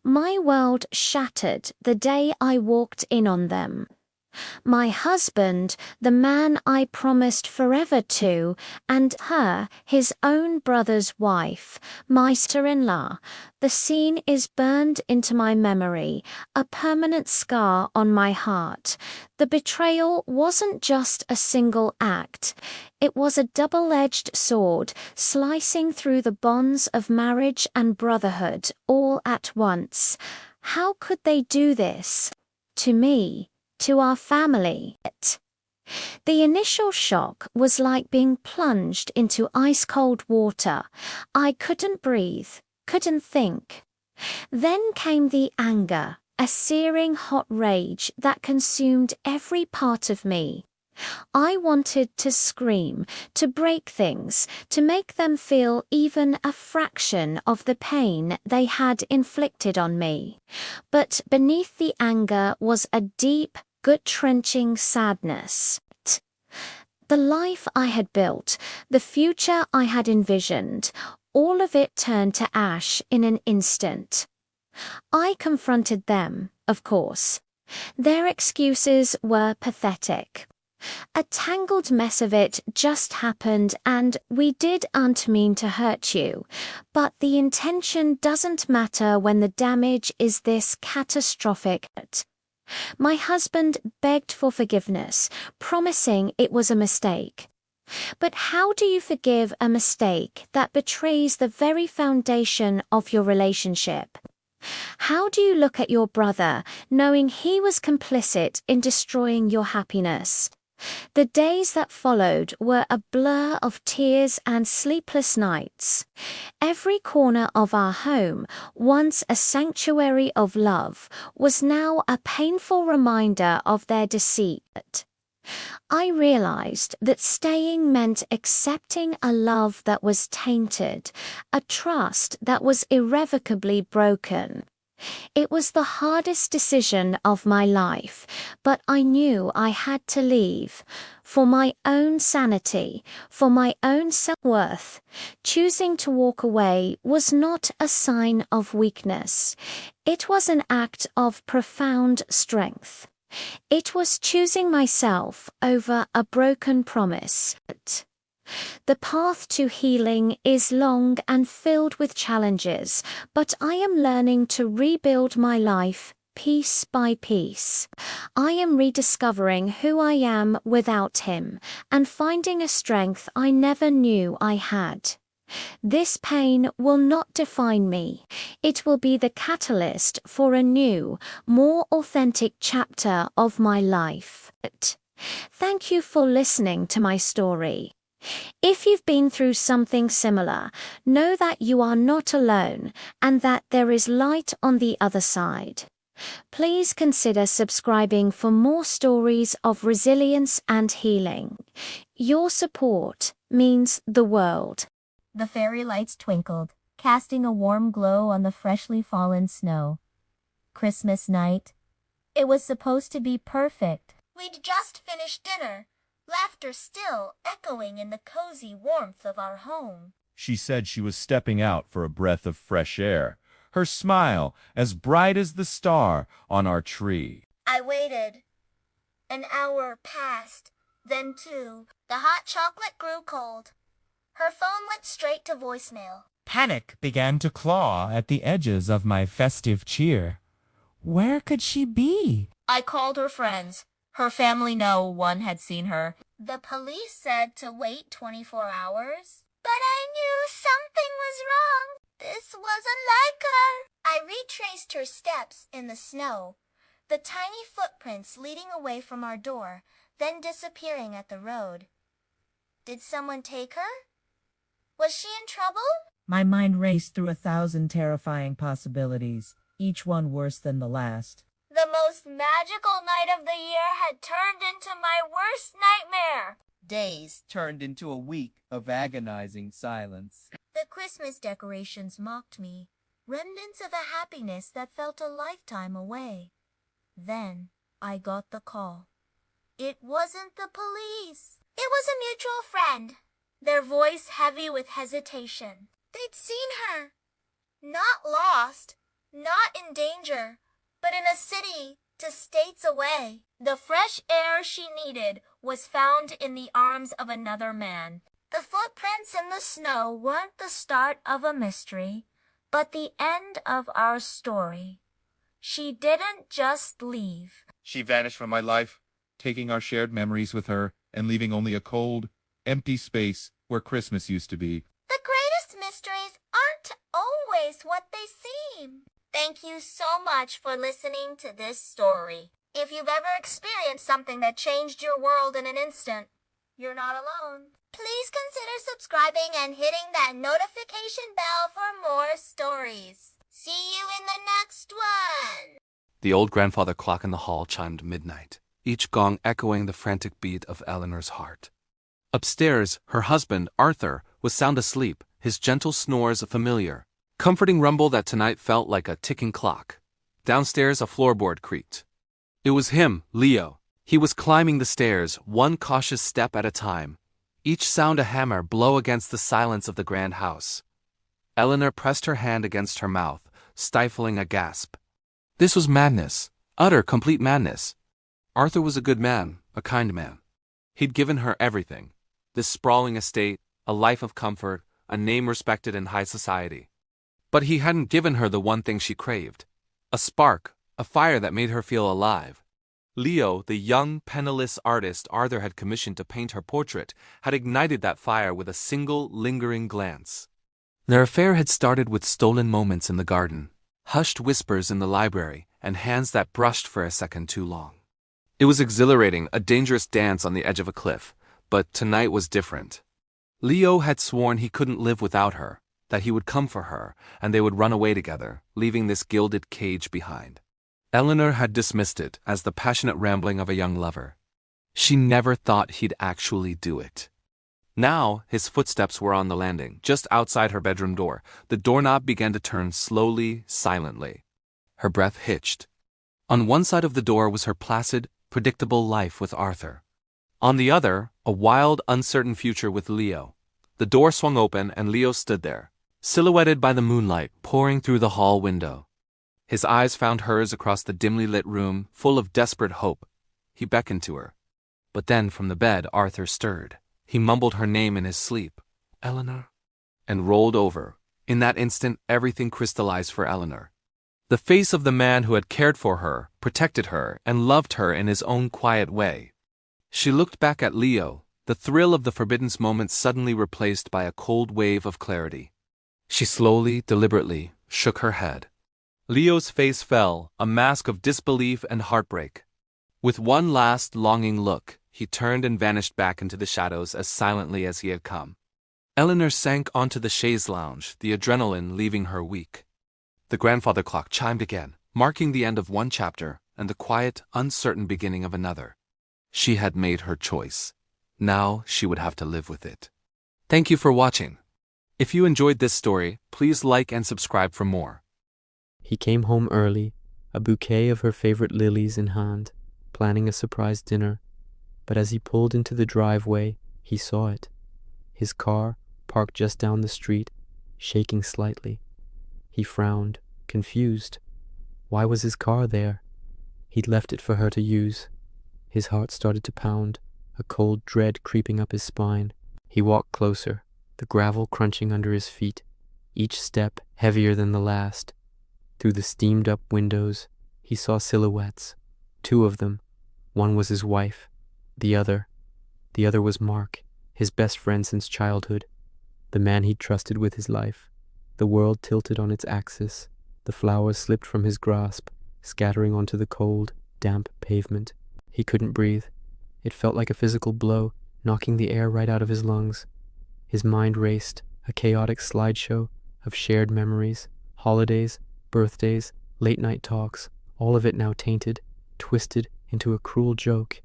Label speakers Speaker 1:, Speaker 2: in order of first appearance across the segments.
Speaker 1: My world shattered the day I walked in on them. My husband, the man I promised forever to, and her, his own brother's wife, my sister-in-law. The scene is burned into my memory, a permanent scar on my heart. The betrayal wasn't just a single act. It was a double-edged sword, slicing through the bonds of marriage and brotherhood all at once. How could they do this? To me, to our family. The initial shock was like being plunged into ice-cold water. I couldn't breathe, couldn't think. Then came the anger, a searing hot rage that consumed every part of me. I wanted to scream, to break things, to make them feel even a fraction of the pain they had inflicted on me. But beneath the anger was a deep, gut-wrenching sadness. The life I had built, the future I had envisioned, all of it turned to ash in an instant. I confronted them, of course. Their excuses were pathetic. A tangled mess of it just happened and we didn't mean to hurt you, but the intention doesn't matter when the damage is this catastrophic. My husband begged for forgiveness, promising it was a mistake. But how do you forgive a mistake that betrays the very foundation of your relationship? How do you look at your brother knowing he was complicit in destroying your happiness? The days that followed were a blur of tears and sleepless nights. Every corner of our home, once a sanctuary of love, was now a painful reminder of their deceit. I realized that staying meant accepting a love that was tainted, a trust that was irrevocably broken. It was the hardest decision of my life, but I knew I had to leave. For my own sanity, for my own self-worth, choosing to walk away was not a sign of weakness. It was an act of profound strength. It was choosing myself over a broken promise. The path to healing is long and filled with challenges, but I am learning to rebuild my life piece by piece. I am rediscovering who I am without him and finding a strength I never knew I had. This pain will not define me. It will be the catalyst for a new, more authentic chapter of my life. Thank you for listening to my story. If you've been through something similar, know that you are not alone and that there is light on the other side. Please consider subscribing for more stories of resilience and healing. Your support means the world.
Speaker 2: The fairy lights twinkled, casting a warm glow on the freshly fallen snow. Christmas night. It was supposed to be perfect.
Speaker 3: We'd just finished dinner, laughter still echoing in the cozy warmth of our home.
Speaker 4: She said she was stepping out for a breath of fresh air, her smile as bright as the star on our tree.
Speaker 3: I waited. An hour passed, then two. The hot chocolate grew cold. Her phone went straight to voicemail.
Speaker 5: Panic began to claw at the edges of my festive cheer. Where could she be?
Speaker 2: I called her friends. Her family, no one had seen her.
Speaker 3: The police said to wait 24 hours. But I knew something was wrong. This wasn't like her. I retraced her steps in the snow, the tiny footprints leading away from our door, then disappearing at the road. Did someone take her? Was she in trouble?
Speaker 6: My mind raced through 1,000 terrifying possibilities, each one worse than the last.
Speaker 3: The most magical night of the year had turned into my worst nightmare.
Speaker 7: Days turned into a week of agonizing silence.
Speaker 3: The Christmas decorations mocked me, remnants of a happiness that felt a lifetime away. Then I got the call. It wasn't the police. It was a mutual friend, their voice heavy with hesitation. They'd seen her. Not lost, not in danger, but in a city to states away. The fresh air she needed was found in the arms of another man. The footprints in the snow weren't the start of a mystery, but the end of our story. She didn't just leave.
Speaker 4: She vanished from my life, taking our shared memories with her and leaving only a cold, empty space where Christmas used to be.
Speaker 3: The greatest mysteries aren't always what they seem. Thank you so much for listening to this story. If you've ever experienced something that changed your world in an instant, you're not alone. Please consider subscribing and hitting that notification bell for more stories. See you in the next one.
Speaker 8: The old grandfather clock in the hall chimed midnight, each gong echoing the frantic beat of Eleanor's heart. Upstairs, her husband, Arthur, was sound asleep, his gentle snores a familiar, comforting rumble that tonight felt like a ticking clock. Downstairs, a floorboard creaked. It was him, Leo. He was climbing the stairs, one cautious step at a time, each sound a hammer blow against the silence of the grand house. Eleanor pressed her hand against her mouth, stifling a gasp. This was madness, utter, complete madness. Arthur was a good man, a kind man. He'd given her everything, this sprawling estate, a life of comfort, a name respected in high society. But he hadn't given her the one thing she craved, a spark, a fire that made her feel alive. Leo, the young, penniless artist Arthur had commissioned to paint her portrait, had ignited that fire with a single, lingering glance. Their affair had started with stolen moments in the garden, hushed whispers in the library, and hands that brushed for a second too long. It was exhilarating, a dangerous dance on the edge of a cliff, but tonight was different. Leo had sworn he couldn't live without her, that he would come for her, and they would run away together, leaving this gilded cage behind. Eleanor had dismissed it as the passionate rambling of a young lover. She never thought he'd actually do it. Now, his footsteps were on the landing, just outside her bedroom door. The doorknob began to turn slowly, silently. Her breath hitched. On one side of the door was her placid, predictable life with Arthur. On the other, a wild, uncertain future with Leo. The door swung open and Leo stood there, silhouetted by the moonlight pouring through the hall window. His eyes found hers across the dimly lit room, full of desperate hope. He beckoned to her. But then from the bed Arthur stirred. He mumbled her name in his sleep, Eleanor, and rolled over. In that instant, everything crystallized for Eleanor. The face of the man who had cared for her, protected her, and loved her in his own quiet way. She looked back at Leo, the thrill of the forbidden moment suddenly replaced by a cold wave of clarity. She slowly, deliberately, shook her head. Leo's face fell, a mask of disbelief and heartbreak. With one last, longing look, he turned and vanished back into the shadows as silently as he had come. Eleanor sank onto the chaise lounge, the adrenaline leaving her weak. The grandfather clock chimed again, marking the end of one chapter and the quiet, uncertain beginning of another. She had made her choice. Now she would have to live with it. Thank you for watching. If you enjoyed this story, please like and subscribe for more.
Speaker 9: He came home early, a bouquet of her favorite lilies in hand, planning a surprise dinner. But as he pulled into the driveway, he saw it. His car, parked just down the street, shaking slightly. He frowned, confused. Why was his car there? He'd left it for her to use. His heart started to pound, a cold dread creeping up his spine. He walked closer, the gravel crunching under his feet, each step heavier than the last. Through the steamed-up windows, he saw silhouettes. Two of them. One was his wife. The other was Mark, his best friend since childhood, the man he'd trusted with his life. The world tilted on its axis. The flowers slipped from his grasp, scattering onto the cold, damp pavement. He couldn't breathe. It felt like a physical blow, knocking the air right out of his lungs. His mind raced, a chaotic slideshow of shared memories, holidays, birthdays, late-night talks, all of it now tainted, twisted into a cruel joke.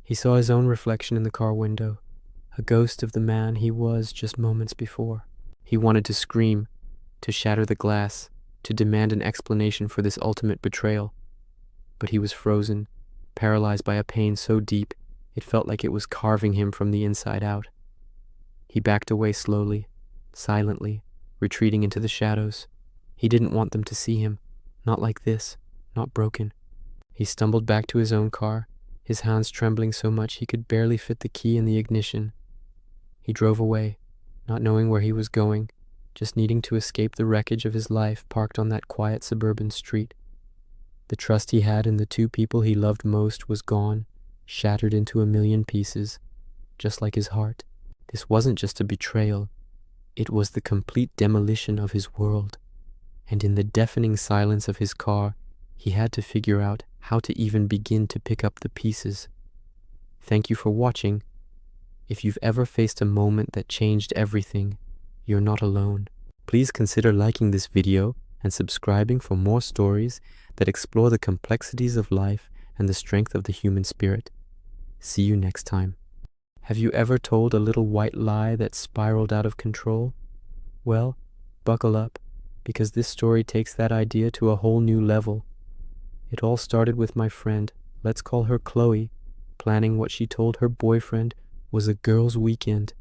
Speaker 9: He saw his own reflection in the car window, a ghost of the man he was just moments before. He wanted to scream, to shatter the glass, to demand an explanation for this ultimate betrayal. But he was frozen, paralyzed by a pain so deep it felt like it was carving him from the inside out. He backed away slowly, silently, retreating into the shadows. He didn't want them to see him, Not like this, not broken. He stumbled back to his own car, his hands trembling so much he could barely fit the key in the ignition. He drove away, not knowing where he was going, just needing to escape the wreckage of his life parked on that quiet suburban street. The trust he had in the two people he loved most was gone, shattered into a million pieces, just like his heart. This wasn't just a betrayal, it was the complete demolition of his world. And in the deafening silence of his car, he had to figure out how to even begin to pick up the pieces. Thank you for watching. If you've ever faced a moment that changed everything, you're not alone. Please consider liking this video and subscribing for more stories that explore the complexities of life and the strength of the human spirit. See you next time. Have you ever told a little white lie that spiraled out of control? Well, buckle up, because this story takes that idea to a whole new level. It all started with my friend, let's call her Chloe, planning what she told her boyfriend was a girls' weekend.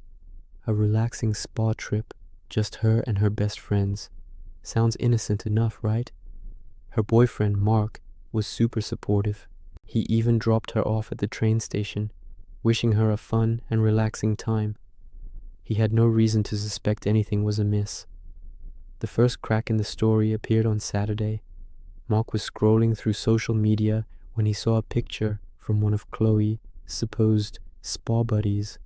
Speaker 9: A relaxing spa trip, just her and her best friends. Sounds innocent enough, right? Her boyfriend, Mark, was super supportive. He even dropped her off at the train station, wishing her a fun and relaxing time. He had no reason to suspect anything was amiss. The first crack in the story appeared on Saturday. Mark was scrolling through social media when he saw a picture from one of Chloe's supposed spa buddies.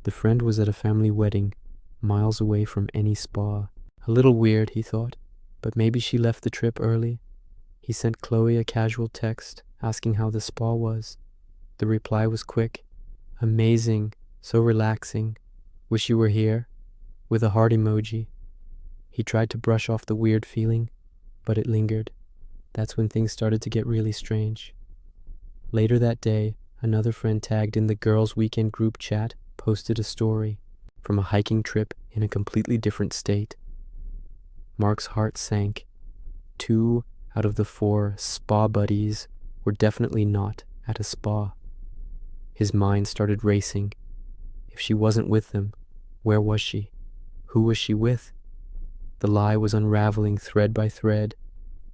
Speaker 9: The friend was at a family wedding, miles away from any spa. A little weird, he thought, but maybe she left the trip early. He sent Chloe a casual text asking how the spa was. The reply was quick. Amazing, so relaxing. Wish you were here, with a heart emoji. He tried to brush off the weird feeling, but it lingered. That's when things started to get really strange. Later that day, another friend tagged in the girls' weekend group chat posted a story from a hiking trip in a completely different state. Mark's heart sank. 2 out of the 4 spa buddies were definitely not at a spa. His mind started racing. If she wasn't with them, where was she? Who was she with? The lie was unraveling thread by thread,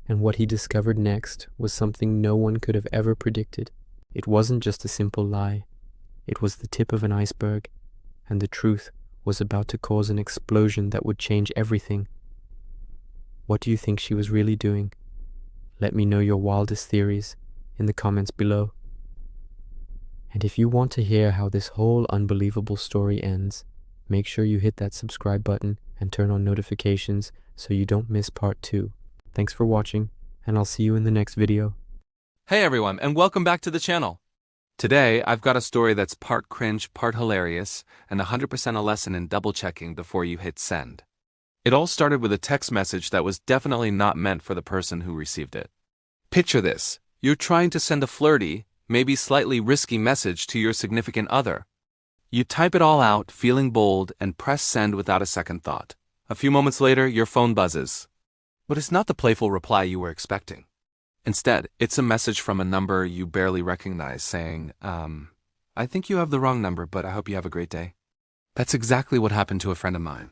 Speaker 9: and what he discovered next was something no one could have ever predicted. It wasn't just a simple lie. It was the tip of an iceberg, and the truth was about to cause an explosion that would change everything. What do you think she was really doing? Let me know your wildest theories in the comments below. And if you want to hear how this whole unbelievable story ends, make sure you hit that subscribe button and turn on notifications so you don't miss part 2. Thanks for watching, and I'll see you in the next video.
Speaker 8: Hey everyone, and welcome back to the channel. Today, I've got a story that's part cringe, part hilarious, and 100% a lesson in double-checking before you hit send. It all started with a text message that was definitely not meant for the person who received it. Picture this. You're trying to send a flirty, maybe slightly risky message to your significant other. You type it all out, feeling bold, and press send without a second thought. A few moments later, your phone buzzes. But it's not the playful reply you were expecting. Instead, it's a message from a number you barely recognize saying, I think you have the wrong number, but I hope you have a great day. That's exactly what happened to a friend of mine.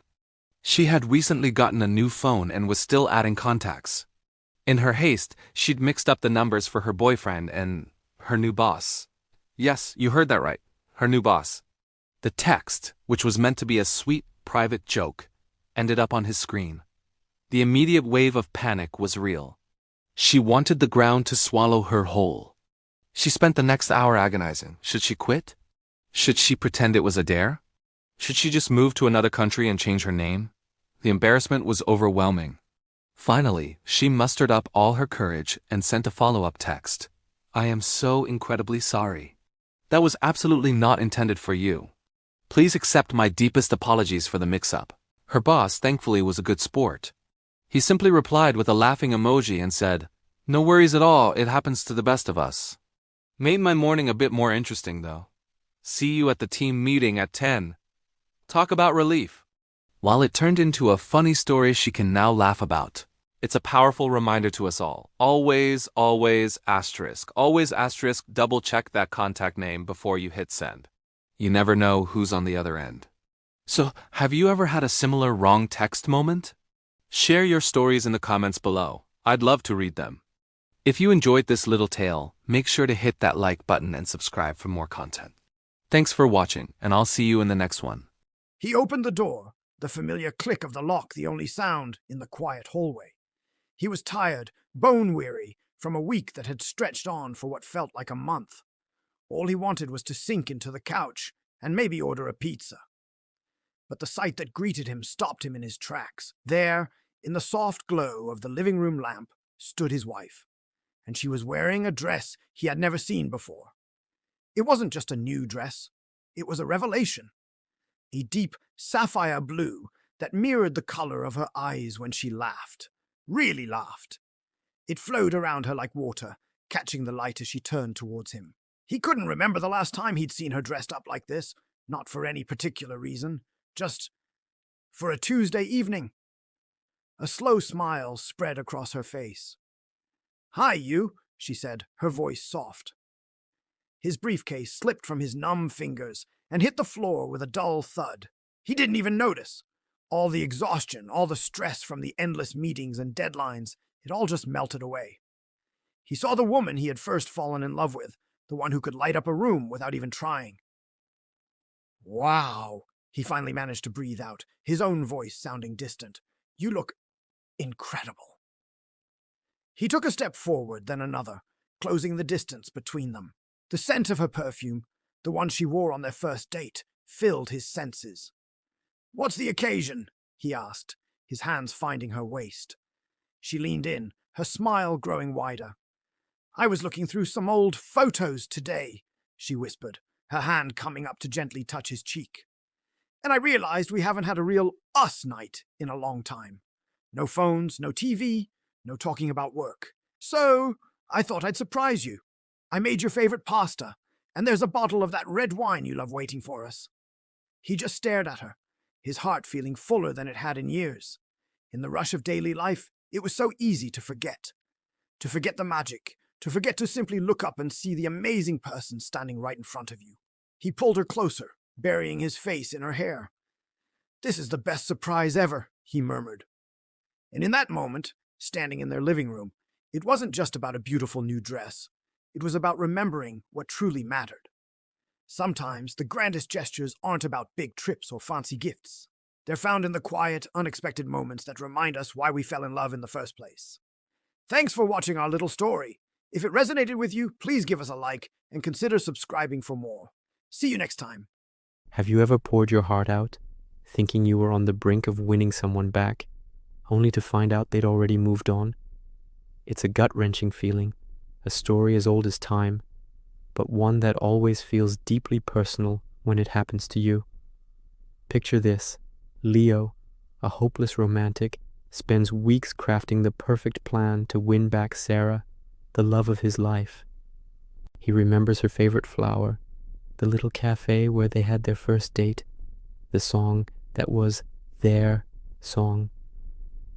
Speaker 8: She had recently gotten a new phone and was still adding contacts. In her haste, she'd mixed up the numbers for her boyfriend and her new boss. Yes, you heard that right. Her new boss. The text, which was meant to be a sweet, private joke, ended up on his screen. The immediate wave of panic was real. She wanted the ground to swallow her whole. She spent the next hour agonizing. Should she quit? Should she pretend it was a dare? Should she just move to another country and change her name? The embarrassment was overwhelming. Finally, she mustered up all her courage and sent a follow-up text. I am so incredibly sorry. That was absolutely not intended for you. Please accept my deepest apologies for the mix-up. Her boss, thankfully, was a good sport. He simply replied with a laughing emoji and said, No worries at all, it happens to the best of us. Made my morning a bit more interesting, though. See you at the team meeting at 10. Talk about relief. While it turned into a funny story she can now laugh about, it's a powerful reminder to us all. Always, always, asterisk. Always, asterisk, double check that contact name before you hit send. You never know who's on the other end. So, have you ever had a similar wrong text moment? Share your stories in the comments below. I'd love to read them. If you enjoyed this little tale, make sure to hit that like button and subscribe for more content. Thanks for watching, and I'll see you in the next one.
Speaker 10: He opened the door, the familiar click of the lock the only sound in the quiet hallway. He was tired, bone-weary, from a week that had stretched on for what felt like a month. All he wanted was to sink into the couch and maybe order a pizza. But the sight that greeted him stopped him in his tracks. There, in the soft glow of the living room lamp, stood his wife, and she was wearing a dress he had never seen before. It wasn't just a new dress, it was a revelation. A deep sapphire blue that mirrored the color of her eyes when she laughed, really laughed. It flowed around her like water, catching the light as she turned towards him. He couldn't remember the last time he'd seen her dressed up like this, not for any particular reason, just for a Tuesday evening. A slow smile spread across her face. "Hi, you," she said, her voice soft. His briefcase slipped from his numb fingers and hit the floor with a dull thud. He didn't even notice. All the exhaustion, all the stress from the endless meetings and deadlines, it all just melted away. He saw the woman he had first fallen in love with, the one who could light up a room without even trying. "Wow," he finally managed to breathe out, his own voice sounding distant. "You look incredible." He took a step forward, then another, closing the distance between them. The scent of her perfume, the one she wore on their first date, filled his senses. "What's the occasion?" he asked, his hands finding her waist. She leaned in, her smile growing wider. "I was looking through some old photos today," she whispered, her hand coming up to gently touch his cheek. "And I realized we haven't had a real us night in a long time. No phones, no TV, no talking about work. So I thought I'd surprise you. I made your favorite pasta, and there's a bottle of that red wine you love waiting for us." He just stared at her, his heart feeling fuller than it had in years. In the rush of daily life, it was so easy to forget. To forget the magic, to forget to simply look up and see the amazing person standing right in front of you. He pulled her closer, burying his face in her hair. "This is the best surprise ever," he murmured. And in that moment, standing in their living room, it wasn't just about a beautiful new dress. It was about remembering what truly mattered. Sometimes the grandest gestures aren't about big trips or fancy gifts. They're found in the quiet, unexpected moments that remind us why we fell in love in the first place. Thanks for watching our little story. If it resonated with you, please give us a like and consider subscribing for more. See you next time.
Speaker 9: Have you ever poured your heart out, thinking you were on the brink of winning someone back, only to find out they'd already moved on? It's a gut-wrenching feeling, a story as old as time, but one that always feels deeply personal when it happens to you. Picture this. Leo, a hopeless romantic, spends weeks crafting the perfect plan to win back Sarah, the love of his life. He remembers her favorite flower, the little cafe where they had their first date, the song that was their song.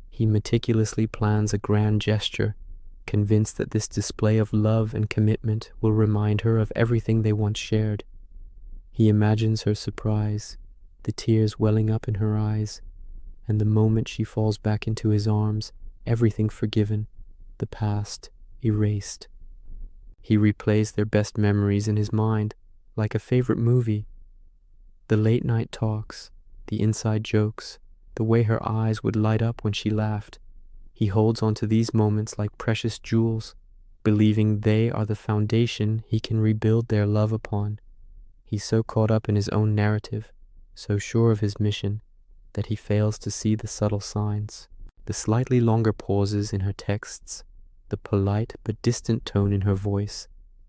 Speaker 9: He meticulously plans a grand gesture, convinced that this display of love and commitment will remind her of everything they once shared. He imagines her surprise, the tears welling up in her eyes, and the moment she falls back into his arms, everything forgiven, the past erased. He replays their best memories in his mind, like a favorite movie. The late-night talks, the inside jokes, the way her eyes would light up when she laughed. He holds on to these moments like precious jewels, believing they are the foundation he can rebuild their love upon. He's so caught up in his own narrative, so sure of his mission, that he fails to see the subtle signs, the slightly longer pauses in her texts, the polite but distant tone in her voice,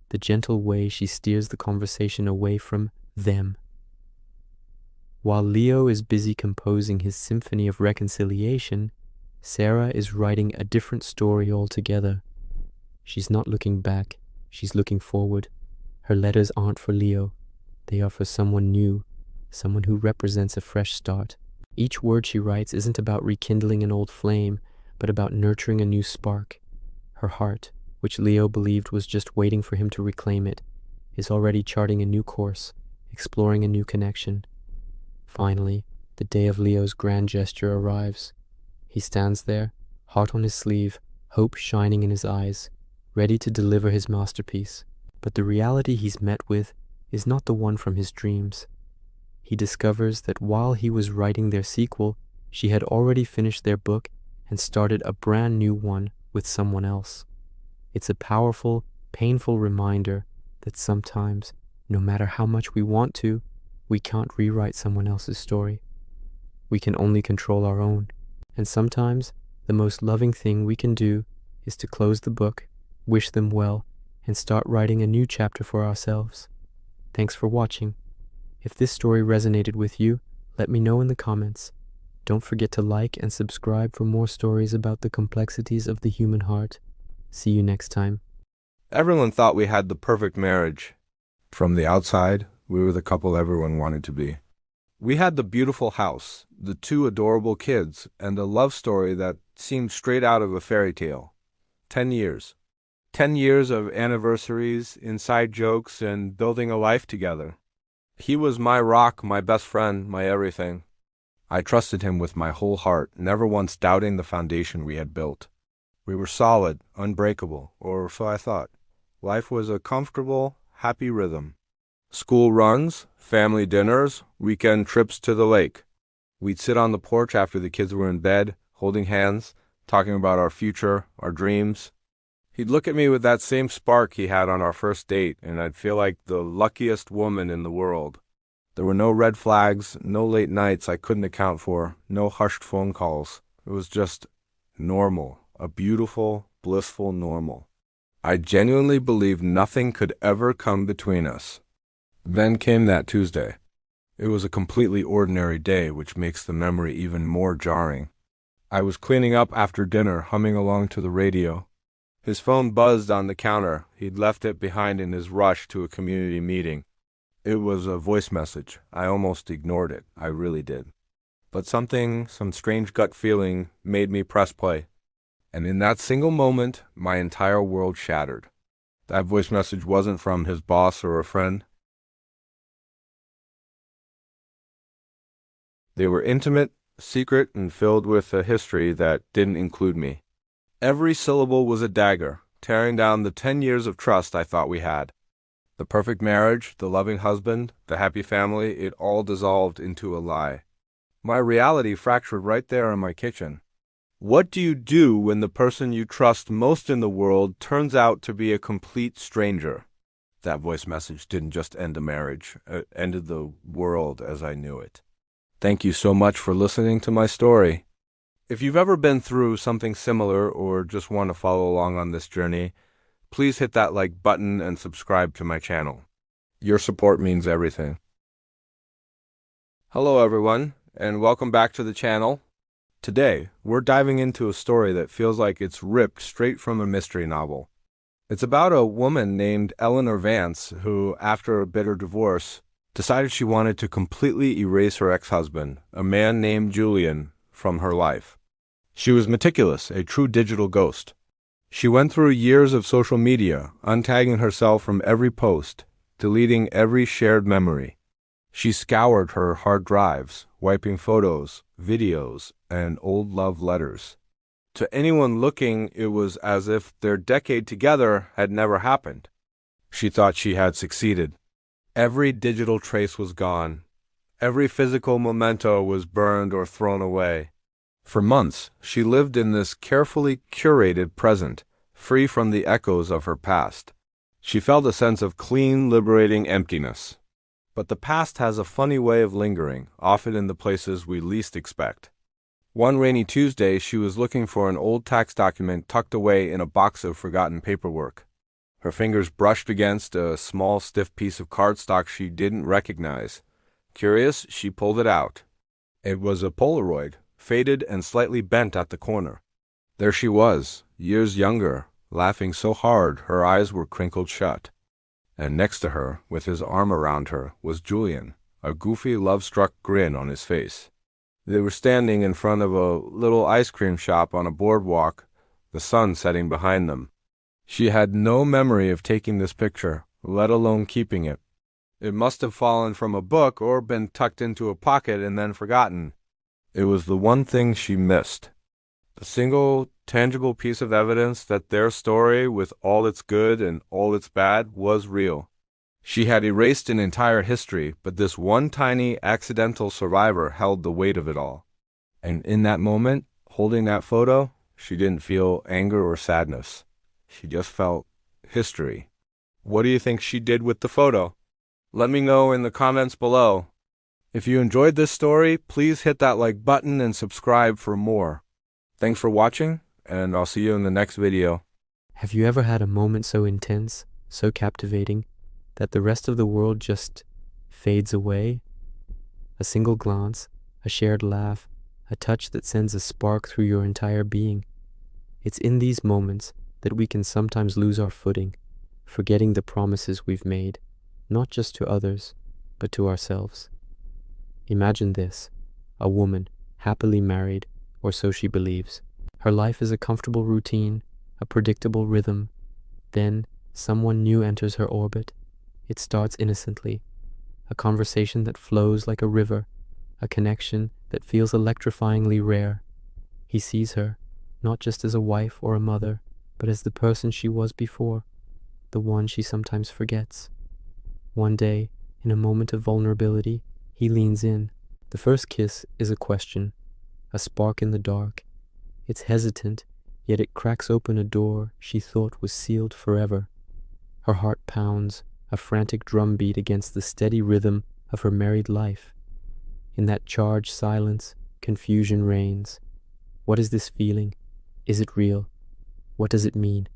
Speaker 9: the gentle way she steers the conversation away from them. While Leo is busy composing his symphony of reconciliation, Sarah is writing a different story altogether. She's not looking back, she's looking forward. Her letters aren't for Leo, they are for someone new, someone who represents a fresh start. Each word she writes isn't about rekindling an old flame, but about nurturing a new spark. Her heart, which Leo believed was just waiting for him to reclaim it, is already charting a new course, exploring a new connection. Finally, the day of Leo's grand gesture arrives. He stands there, heart on his sleeve, hope shining in his eyes, ready to deliver his masterpiece. But the reality he's met with is not the one from his dreams. He discovers that while he was writing their sequel, she had already finished their book and started a brand new one with someone else. It's a powerful, painful reminder that sometimes, no matter how much we want to, we can't rewrite someone else's story. We can only control our own. And sometimes, the most loving thing we can do is to close the book, wish them well, and start writing a new chapter for ourselves. Thanks for watching. If this story resonated with you, let me know in the comments. Don't forget to like and subscribe for more stories about the complexities of the human heart. See you next time.
Speaker 11: Everyone thought we had the perfect marriage. From the outside, we were the couple everyone wanted to be. We had the beautiful house, the 2 adorable kids, and a love story that seemed straight out of a fairy tale. 10 years. 10 years of anniversaries, inside jokes, and building a life together. He was my rock, my best friend, my everything. I trusted him with my whole heart, never once doubting the foundation we had built. We were solid, unbreakable, or so I thought. Life was a comfortable, happy rhythm. School runs, family dinners, weekend trips to the lake. We'd sit on the porch after the kids were in bed, holding hands, talking about our future, our dreams. He'd look at me with that same spark he had on our first date, and I'd feel like the luckiest woman in the world. There were no red flags, no late nights I couldn't account for, no hushed phone calls. It was just normal, a beautiful, blissful normal. I genuinely believed nothing could ever come between us. Then came that Tuesday. It was a completely ordinary day, which makes the memory even more jarring. I was cleaning up after dinner, humming along to the radio. His phone buzzed on the counter. He'd left it behind in his rush to a community meeting. It was a voice message. I almost ignored it. I really did. But some strange gut feeling made me press play. And in that single moment, my entire world shattered. That voice message wasn't from his boss or a friend. They were intimate, secret, and filled with a history that didn't include me. Every syllable was a dagger, tearing down the 10 years of trust I thought we had. The perfect marriage, the loving husband, the happy family, it all dissolved into a lie. My reality fractured right there in my kitchen. What do you do when the person you trust most in the world turns out to be a complete stranger? That voice message didn't just end a marriage, it ended the world as I knew it. Thank you so much for listening to my story. If you've ever been through something similar or just want to follow along on this journey, please hit that like button and subscribe to my channel. Your support means everything. Hello everyone, and welcome back to the channel. Today, we're diving into a story that feels like it's ripped straight from a mystery novel. It's about a woman named Eleanor Vance who, after a bitter divorce, decided she wanted to completely erase her ex-husband, a man named Julian, from her life. She was meticulous, a true digital ghost. She went through years of social media, untagging herself from every post, deleting every shared memory. She scoured her hard drives, wiping photos, videos, and old love letters. To anyone looking, it was as if their decade together had never happened. She thought she had succeeded. Every digital trace was gone. Every physical memento was burned or thrown away. For months, she lived in this carefully curated present, free from the echoes of her past. She felt a sense of clean, liberating emptiness. But the past has a funny way of lingering, often in the places we least expect. One rainy Tuesday, she was looking for an old tax document tucked away in a box of forgotten paperwork. Her fingers brushed against a small, stiff piece of cardstock she didn't recognize. Curious, she pulled it out. It was a Polaroid, faded and slightly bent at the corner. There she was, years younger, laughing so hard her eyes were crinkled shut. And next to her, with his arm around her, was Julian, a goofy, love-struck grin on his face. They were standing in front of a little ice cream shop on a boardwalk, the sun setting behind them. She had no memory of taking this picture, let alone keeping it. It must have fallen from a book or been tucked into a pocket and then forgotten. It was the one thing she missed. A single, tangible piece of evidence that their story, with all its good and all its bad, was real. She had erased an entire history, but this one tiny, accidental survivor held the weight of it all. And in that moment, holding that photo, she didn't feel anger or sadness. She just felt history. What do you think she did with the photo? Let me know in the comments below. If you enjoyed this story, please hit that like button and subscribe for more. Thanks for watching, and I'll see you in the next video.
Speaker 9: Have you ever had a moment so intense, so captivating, that the rest of the world just fades away? A single glance, a shared laugh, a touch that sends a spark through your entire being. It's in these moments that we can sometimes lose our footing, forgetting the promises we've made, not just to others, but to ourselves. Imagine this: a woman, happily married, or so she believes. Her life is a comfortable routine, a predictable rhythm. Then, someone new enters her orbit. It starts innocently, a conversation that flows like a river, a connection that feels electrifyingly rare. He sees her, not just as a wife or a mother, but as the person she was before, the one she sometimes forgets. One day, in a moment of vulnerability, he leans in. The first kiss is a question, a spark in the dark. It's hesitant, yet it cracks open a door she thought was sealed forever. Her heart pounds, a frantic drumbeat against the steady rhythm of her married life. In that charged silence, confusion reigns. What is this feeling? Is it real? What does it mean?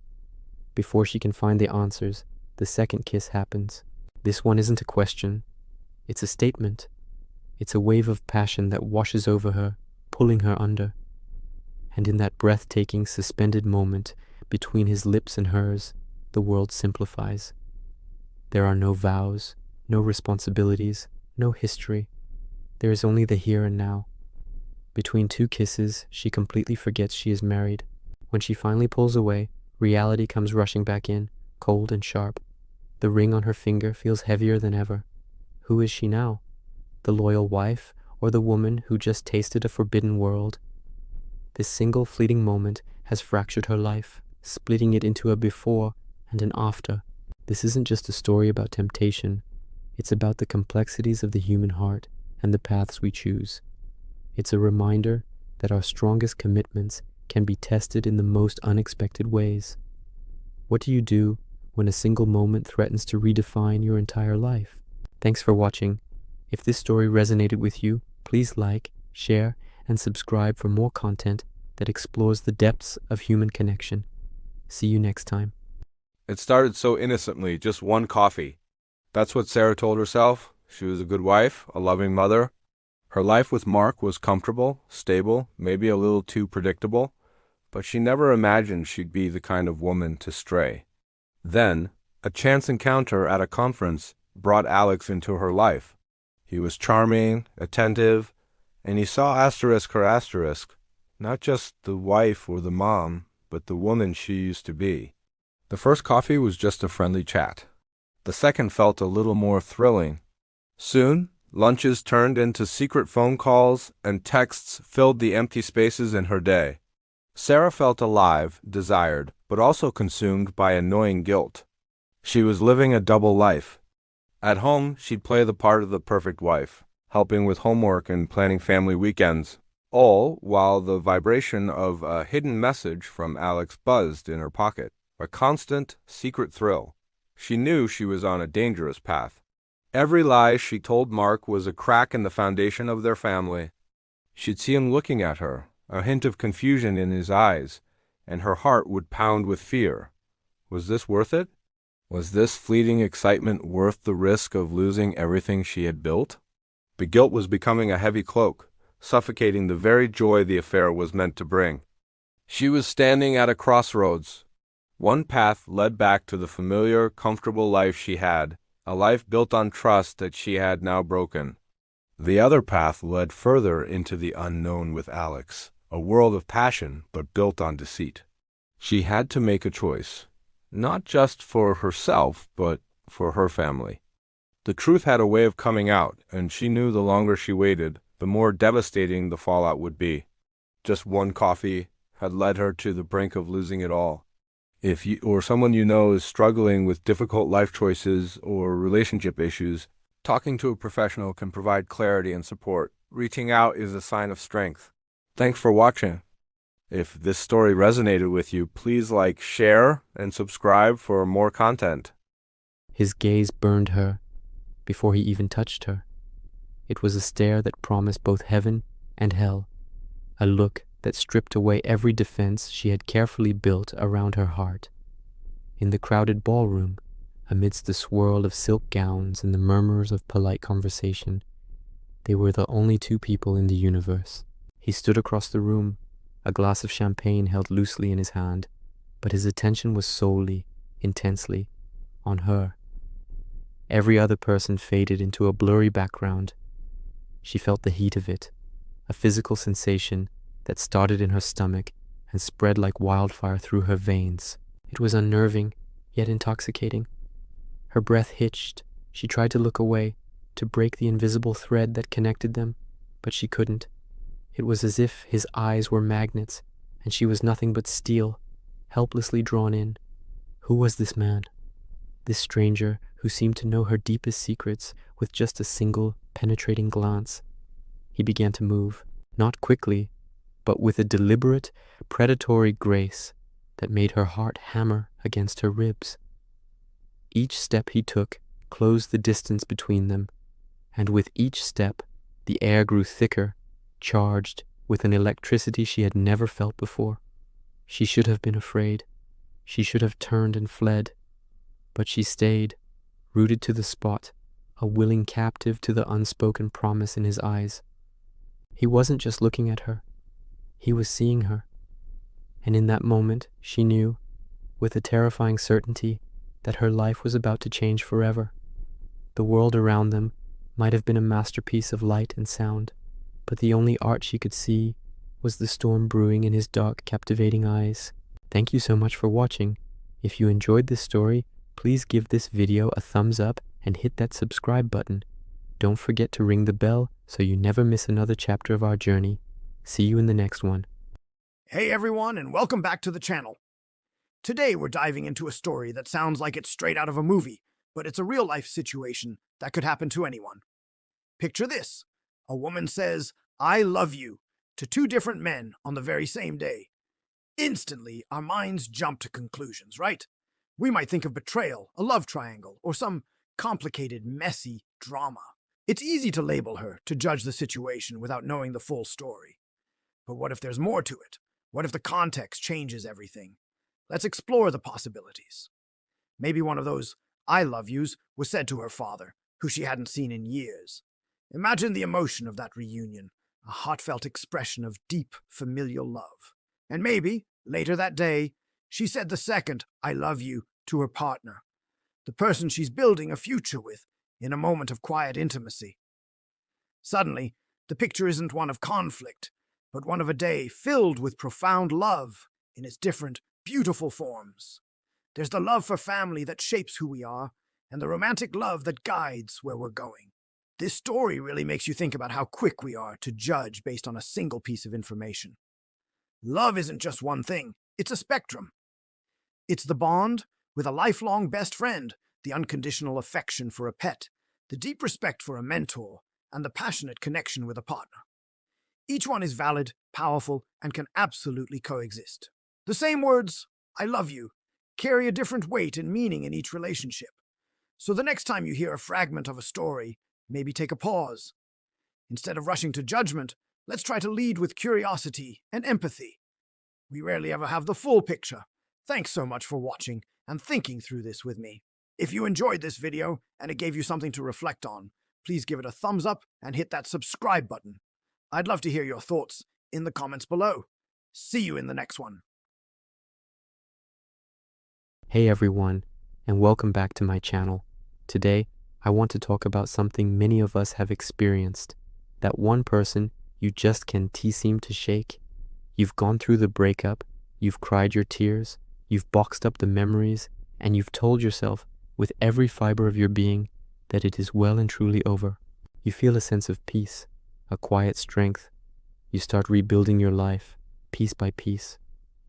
Speaker 9: Before she can find the answers, the second kiss happens. This one isn't a question. It's a statement. It's a wave of passion that washes over her, pulling her under. And in that breathtaking, suspended moment between his lips and hers, the world simplifies. There are no vows, no responsibilities, no history. There is only the here and now. Between two kisses, she completely forgets she is married. When she finally pulls away, reality comes rushing back in, cold and sharp. The ring on her finger feels heavier than ever. Who is she now? The loyal wife, or the woman who just tasted a forbidden world? This single fleeting moment has fractured her life, splitting it into a before and an after. This isn't just a story about temptation. It's about the complexities of the human heart and the paths we choose. It's a reminder that our strongest commitments can be tested in the most unexpected ways. What do you do when a single moment threatens to redefine your entire life? Thanks for watching. If this story resonated with you, please like, share, and subscribe for more content that explores the depths of human connection. See you next time.
Speaker 11: It started so innocently, just one coffee. That's what Sarah told herself. She was a good wife, a loving mother. Her life with Mark was comfortable, stable, maybe a little too predictable, but she never imagined she'd be the kind of woman to stray. Then, a chance encounter at a conference brought Alex into her life. He was charming, attentive, and he saw her asterisk, not just the wife or the mom, but the woman she used to be. The first coffee was just a friendly chat. The second felt a little more thrilling. Soon, lunches turned into secret phone calls, and texts filled the empty spaces in her day. Sarah felt alive, desired, but also consumed by annoying guilt. She was living a double life. At home, she'd play the part of the perfect wife, helping with homework and planning family weekends, all while the vibration of a hidden message from Alex buzzed in her pocket, a constant, secret thrill. She knew she was on a dangerous path. Every lie she told Mark was a crack in the foundation of their family. She'd see him looking at her, a hint of confusion in his eyes, and her heart would pound with fear. Was this worth it? Was this fleeting excitement worth the risk of losing everything she had built? The guilt was becoming a heavy cloak, suffocating the very joy the affair was meant to bring. She was standing at a crossroads. One path led back to the familiar, comfortable life she had, a life built on trust that she had now broken. The other path led further into the unknown with Alex, a world of passion but built on deceit. She had to make a choice, not just for herself, but for her family. The truth had a way of coming out, and she knew the longer she waited, the more devastating the fallout would be. Just one coffee, had led her to the brink of losing it all. If you or someone you know is struggling with difficult life choices or relationship issues, talking to a professional can provide clarity and support. Reaching out is a sign of strength. Thanks for watching. If this story resonated with you, please like, share, and subscribe for more content.
Speaker 9: His gaze burned her before he even touched her. It was a stare that promised both heaven and hell, a look that stripped away every defense she had carefully built around her heart. In the crowded ballroom, amidst the swirl of silk gowns and the murmurs of polite conversation, they were the only two people in the universe. He stood across the room, a glass of champagne held loosely in his hand, but his attention was solely, intensely, on her. Every other person faded into a blurry background. She felt the heat of it, a physical sensation that started in her stomach and spread like wildfire through her veins. It was unnerving, yet intoxicating. Her breath hitched. She tried to look away, to break the invisible thread that connected them, but she couldn't. It was as if his eyes were magnets, and she was nothing but steel, helplessly drawn in. Who was this man? This stranger who seemed to know her deepest secrets with just a single, penetrating glance. He began to move, not quickly, but with a deliberate, predatory grace that made her heart hammer against her ribs. Each step he took closed the distance between them, and with each step the air grew thicker, charged with an electricity she had never felt before. She should have been afraid. She should have turned and fled. But she stayed, rooted to the spot, a willing captive to the unspoken promise in his eyes. He wasn't just looking at her. He was seeing her. And in that moment, she knew, with a terrifying certainty, that her life was about to change forever. The world around them might have been a masterpiece of light and sound, but the only art she could see was the storm brewing in his dark, captivating eyes. Thank you so much for watching. If you enjoyed this story, please give this video a thumbs up and hit that subscribe button. Don't forget to ring the bell so you never miss another chapter of our journey. See you in the next one.
Speaker 10: Hey everyone, and welcome back to the channel. Today we're diving into a story that sounds like it's straight out of a movie, but it's a real-life situation that could happen to anyone. Picture this. A woman says, "I love you," to two different men on the very same day. Instantly, our minds jump to conclusions, right? We might think of betrayal, a love triangle, or some complicated, messy drama. It's easy to label her, to judge the situation without knowing the full story. But what if there's more to it? What if the context changes everything? Let's explore the possibilities. Maybe one of those "I love yous" was said to her father, who she hadn't seen in years. Imagine the emotion of that reunion, a heartfelt expression of deep, familial love. And maybe, later that day, she said the second "I love you" to her partner, the person she's building a future with, in a moment of quiet intimacy. Suddenly, the picture isn't one of conflict, but one of a day filled with profound love in its different, beautiful forms. There's the love for family that shapes who we are, and the romantic love that guides where we're going. This story really makes you think about how quick we are to judge based on a single piece of information. Love isn't just one thing, it's a spectrum. It's the bond with a lifelong best friend, the unconditional affection for a pet, the deep respect for a mentor, and the passionate connection with a partner. Each one is valid, powerful, and can absolutely coexist. The same words, "I love you," carry a different weight and meaning in each relationship. So the next time you hear a fragment of a story, maybe take a pause. Instead of rushing to judgment, let's try to lead with curiosity and empathy. We rarely ever have the full picture. Thanks so much for watching and thinking through this with me. If you enjoyed this video and it gave you something to reflect on, please give it a thumbs up and hit that subscribe button. I'd love to hear your thoughts in the comments below. See you in the next one.
Speaker 9: Hey everyone, and welcome back to my channel. Today, I want to talk about something many of us have experienced. That one person you just can't seem to shake. You've gone through the breakup, you've cried your tears, you've boxed up the memories, and you've told yourself with every fiber of your being that it is well and truly over. You feel a sense of peace, a quiet strength. You start rebuilding your life, piece by piece,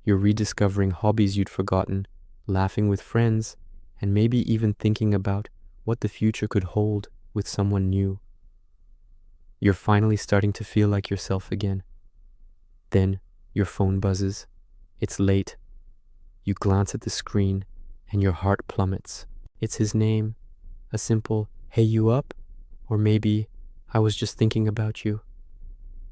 Speaker 9: You're rediscovering hobbies you'd forgotten, laughing with friends, and maybe even thinking about what the future could hold with someone new. You're finally starting to feel like yourself again. Then your phone buzzes. It's late. You glance at the screen and your heart plummets. It's his name. A simple, "Hey, you up?" Or maybe, "I was just thinking about you."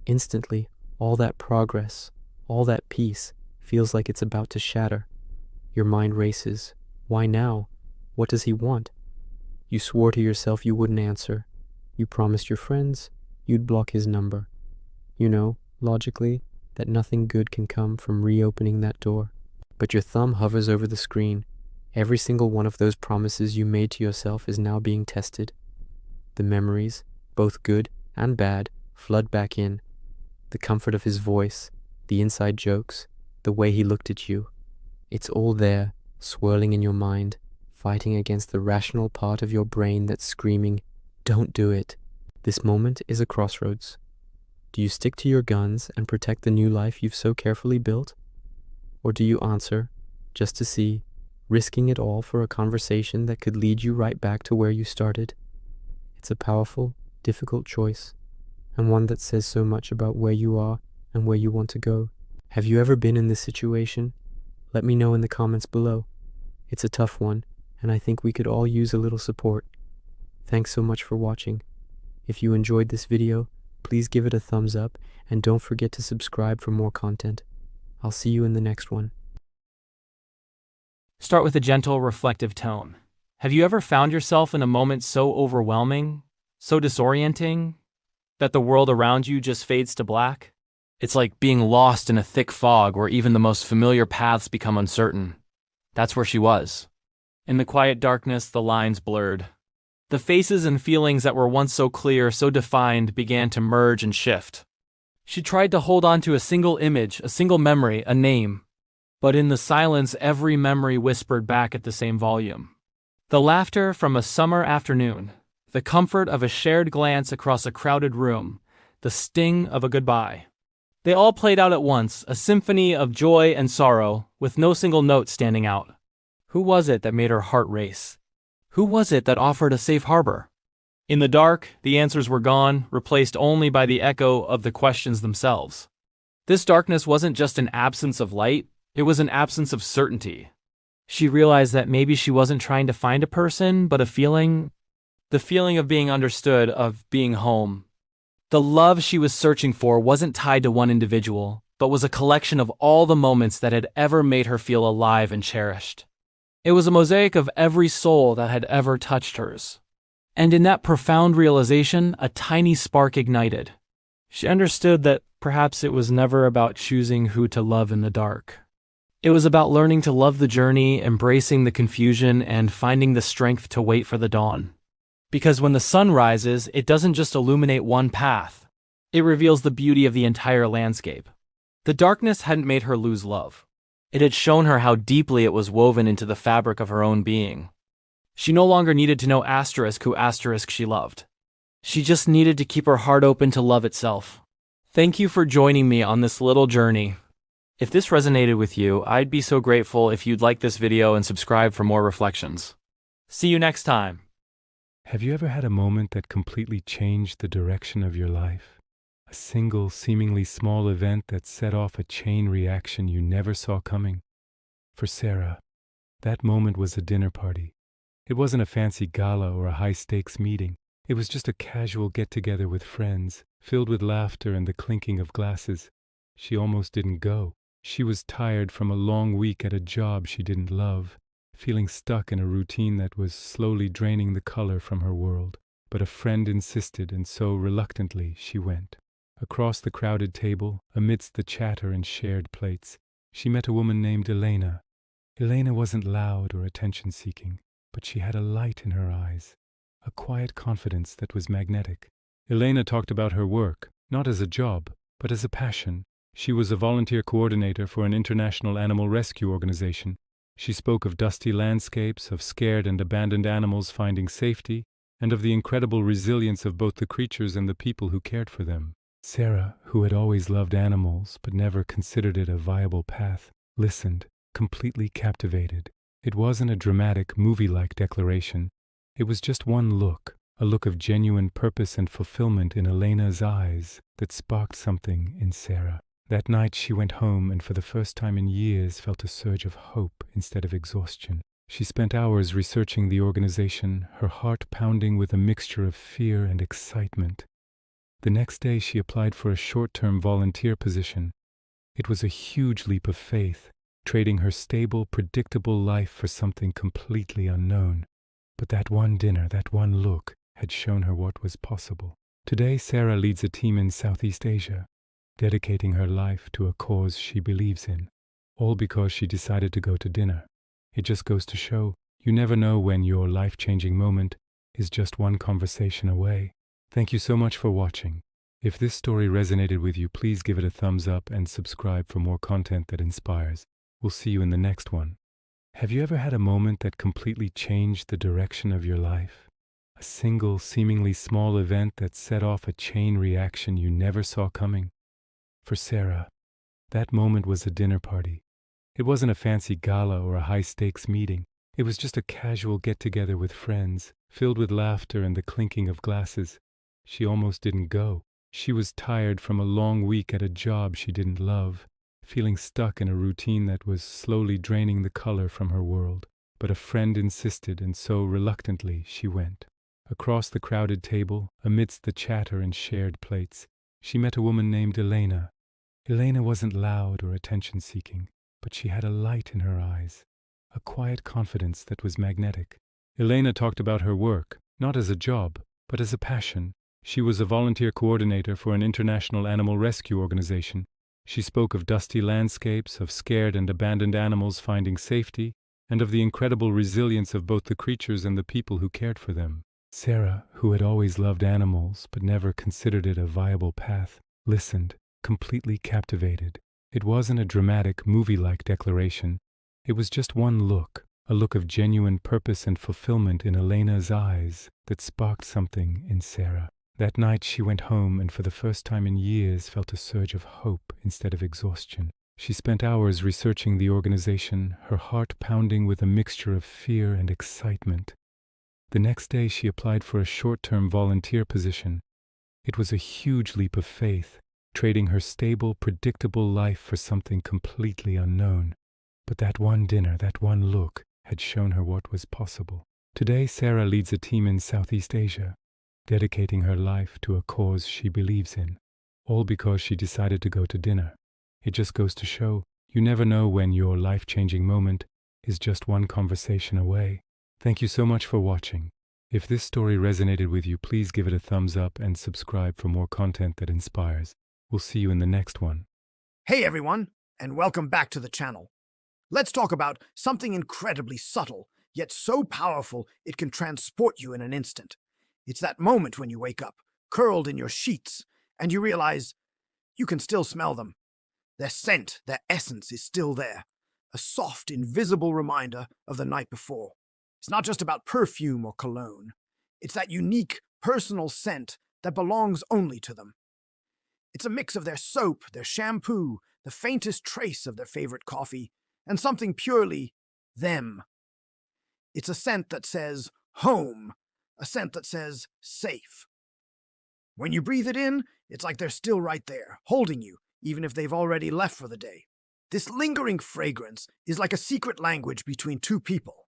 Speaker 9: Instantly, all that progress, all that peace feels like it's about to shatter. Your mind races. Why now? What does he want? You swore to yourself you wouldn't answer. You promised your friends you'd block his number. You know, logically, that nothing good can come from reopening that door. But your thumb hovers over the screen. Every single one of those promises you made to yourself is now being tested. The memories, both good and bad, flood back in. The comfort of his voice, the inside jokes, the way he looked at you. It's all there, swirling in your mind, fighting against the rational part of your brain that's screaming, "Don't do it." This moment is a crossroads. Do you stick to your guns and protect the new life you've so carefully built? Or do you answer, just to see, risking it all for a conversation that could lead you right back to where you started? It's a powerful, difficult choice, and one that says so much about where you are and where you want to go. Have you ever been in this situation? Let me know in the comments below. It's a tough one, and I think we could all use a little support. Thanks so much for watching. If you enjoyed this video, please give it a thumbs up, and don't forget to subscribe for more content. I'll see you in the next one.
Speaker 12: Start with a gentle, reflective tone. Have you ever found yourself in a moment so overwhelming, so disorienting, that the world around you just fades to black? It's like being lost in a thick fog where even the most familiar paths become uncertain. That's where she was. In the quiet darkness, the lines blurred. The faces and feelings that were once so clear, so defined, began to merge and shift. She tried to hold on to a single image, a single memory, a name. But in the silence, every memory whispered back at the same volume. The laughter from a summer afternoon, the comfort of a shared glance across a crowded room, the sting of a goodbye. They all played out at once, a symphony of joy and sorrow, with no single note standing out. Who was it that made her heart race? Who was it that offered a safe harbor? In the dark, the answers were gone, replaced only by the echo of the questions themselves. This darkness wasn't just an absence of light, it was an absence of certainty. She realized that maybe she wasn't trying to find a person, but a feeling. The feeling of being understood, of being home. The love she was searching for wasn't tied to one individual, but was a collection of all the moments that had ever made her feel alive and cherished. It was a mosaic of every soul that had ever touched hers. And in that profound realization, a tiny spark ignited. She understood that perhaps it was never about choosing who to love in the dark. It was about learning to love the journey, embracing the confusion, and finding the strength to wait for the dawn. Because when the sun rises, it doesn't just illuminate one path. It reveals the beauty of the entire landscape. The darkness hadn't made her lose love. It had shown her how deeply it was woven into the fabric of her own being. She no longer needed to know who she loved. She just needed to keep her heart open to love itself. Thank you for joining me on this little journey. If this resonated with you, I'd be so grateful if you'd like this video and subscribe for more reflections. See you next time.
Speaker 13: Have you ever had a moment that completely changed the direction of your life? A single, seemingly small event that set off a chain reaction you never saw coming? For Sarah, that moment was a dinner party. It wasn't a fancy gala or a high-stakes meeting. It was just a casual get-together with friends, filled with laughter and the clinking of glasses. She almost didn't go. She was tired from a long week at a job she didn't love, feeling stuck in a routine that was slowly draining the color from her world. But a friend insisted, and so reluctantly she went. Across the crowded table, amidst the chatter and shared plates, she met a woman named Elena. Elena wasn't loud or attention-seeking, but she had a light in her eyes, a quiet confidence that was magnetic. Elena talked about her work, not as a job, but as a passion. She was a volunteer coordinator for an international animal rescue organization. She spoke of dusty landscapes, of scared and abandoned animals finding safety, and of the incredible resilience of both the creatures and the people who cared for them. Sarah, who had always loved animals but never considered it a viable path, listened, completely captivated. It wasn't a dramatic, movie-like declaration. It was just one look, a look of genuine purpose and fulfillment in Elena's eyes that sparked something in Sarah. That night she went home and for the first time in years felt a surge of hope instead of exhaustion. She spent hours researching the organization, her heart pounding with a mixture of fear and excitement. The next day she applied for a short-term volunteer position. It was a huge leap of faith, trading her stable, predictable life for something completely unknown. But that one dinner, that one look, had shown her what was possible. Today Sarah leads a team in Southeast Asia, dedicating her life to a cause she believes in, all because she decided to go to dinner. It just goes to show, you never know when your life-changing moment is just one conversation away. Thank you so much for watching. If this story resonated with you, please give it a thumbs up and subscribe for more content that inspires. We'll see you in the next one. Have you ever had a moment that completely changed the direction of your life? A single, seemingly small event that set off a chain reaction you never saw coming? For Sarah, that moment was a dinner party. It wasn't a fancy gala or a high-stakes meeting. It was just a casual get-together with friends, filled with laughter and the clinking of glasses. She almost didn't go. She was tired from a long week at a job she didn't love, feeling stuck in a routine that was slowly draining the color from her world. But a friend insisted, and so reluctantly she went. Across the crowded table, amidst the chatter and shared plates, she met a woman named Elena. Elena wasn't loud or attention-seeking, but she had a light in her eyes, a quiet confidence that was magnetic. Elena talked about her work, not as a job, but as a passion. She was a volunteer coordinator for an international animal rescue organization. She spoke of dusty landscapes, of scared and abandoned animals finding safety, and of the incredible resilience of both the creatures and the people who cared for them. Sarah, who had always loved animals but never considered it a viable path, listened, completely captivated. It wasn't a dramatic, movie-like declaration. It was just one look, a look of genuine purpose and fulfillment in Elena's eyes that sparked something in Sarah. That night she went home and for the first time in years felt a surge of hope instead of exhaustion. She spent hours researching the organization, her heart pounding with a mixture of fear and excitement. The next day she applied for a short-term volunteer position. It was a huge leap of faith, trading her stable, predictable life for something completely unknown. But that one dinner, that one look, had shown her what was possible. Today Sarah leads a team in Southeast Asia, dedicating her life to a cause she believes in, all because she decided to go to dinner. It just goes to show, you never know when your life-changing moment is just one conversation away. Thank you so much for watching. If this story resonated with you, please give it a thumbs up and subscribe for more content that inspires. We'll see you in the next one.
Speaker 10: Hey everyone, and welcome back to the channel. Let's talk about something incredibly subtle, yet so powerful it can transport you in an instant. It's that moment when you wake up, curled in your sheets, and you realize you can still smell them. Their scent, their essence is still there, a soft, invisible reminder of the night before. It's not just about perfume or cologne. It's that unique, personal scent that belongs only to them. It's a mix of their soap, their shampoo, the faintest trace of their favorite coffee, and something purely them. It's a scent that says home, a scent that says safe. When you breathe it in, it's like they're still right there, holding you, even if they've already left for the day. This lingering fragrance is like a secret language between two people.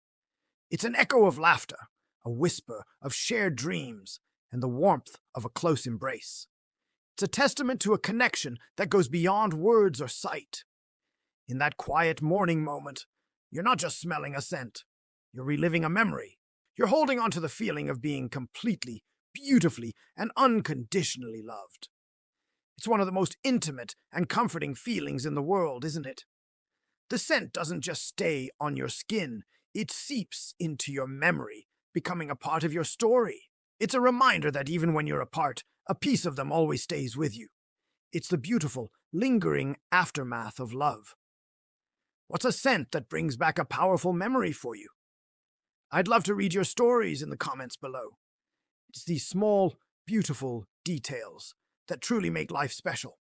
Speaker 10: It's an echo of laughter, a whisper of shared dreams, and the warmth of a close embrace. It's a testament to a connection that goes beyond words or sight. In that quiet morning moment, you're not just smelling a scent. You're reliving a memory. You're holding on to the feeling of being completely, beautifully, and unconditionally loved. It's one of the most intimate and comforting feelings in the world, isn't it? The scent doesn't just stay on your skin. It seeps into your memory, becoming a part of your story. It's a reminder that even when you're apart, a piece of them always stays with you. It's the beautiful, lingering aftermath of love. What's a scent that brings back a powerful memory for you? I'd love to read your stories in the comments below. It's these small, beautiful details that truly make life special.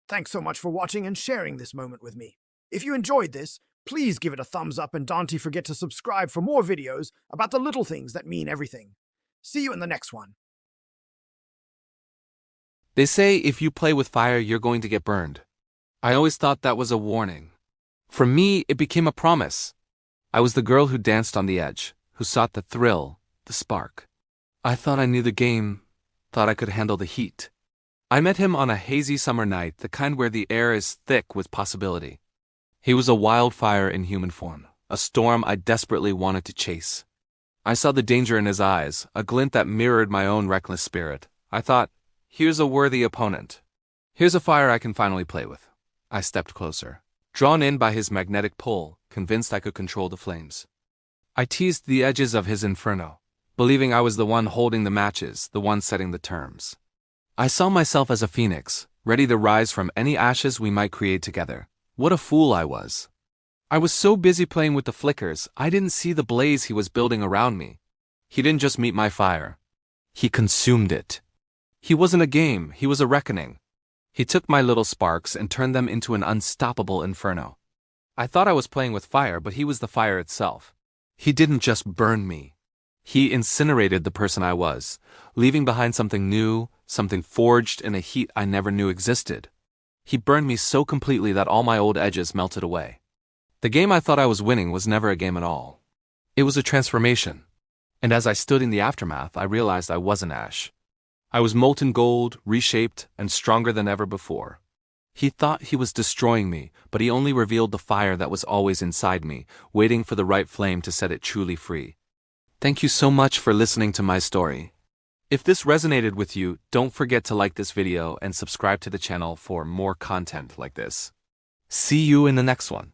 Speaker 10: Thanks so much for watching and sharing this moment with me. If you enjoyed this, please give it a thumbs up and don't forget to subscribe for more videos about the little things that mean everything. See you in the next one.
Speaker 8: They say if you play with fire, you're going to get burned. I always thought that was a warning. For me, it became a promise. I was the girl who danced on the edge, who sought the thrill, the spark. I thought I knew the game, thought I could handle the heat. I met him on a hazy summer night, the kind where the air is thick with possibility. He was a wildfire in human form, a storm I desperately wanted to chase. I saw the danger in his eyes, a glint that mirrored my own reckless spirit. I thought, here's a worthy opponent. Here's a fire I can finally play with. I stepped closer, drawn in by his magnetic pull, convinced I could control the flames. I teased the edges of his inferno, believing I was the one holding the matches, the one setting the terms. I saw myself as a phoenix, ready to rise from any ashes we might create together. What a fool I was. I was so busy playing with the flickers, I didn't see the blaze he was building around me. He didn't just meet my fire. He consumed it. He wasn't a game, he was a reckoning. He took my little sparks and turned them into an unstoppable inferno. I thought I was playing with fire, but he was the fire itself. He didn't just burn me. He incinerated the person I was, leaving behind something new, something forged in a heat I never knew existed. He burned me so completely that all my old edges melted away. The game I thought I was winning was never a game at all. It was a transformation. And as I stood in the aftermath, I realized I wasn't ash. I was molten gold, reshaped, and stronger than ever before. He thought he was destroying me, but he only revealed the fire that was always inside me, waiting for the right flame to set it truly free. Thank you so much for listening to my story. If this resonated with you, don't forget to like this video and subscribe to the channel for more content like this. See you in the next one.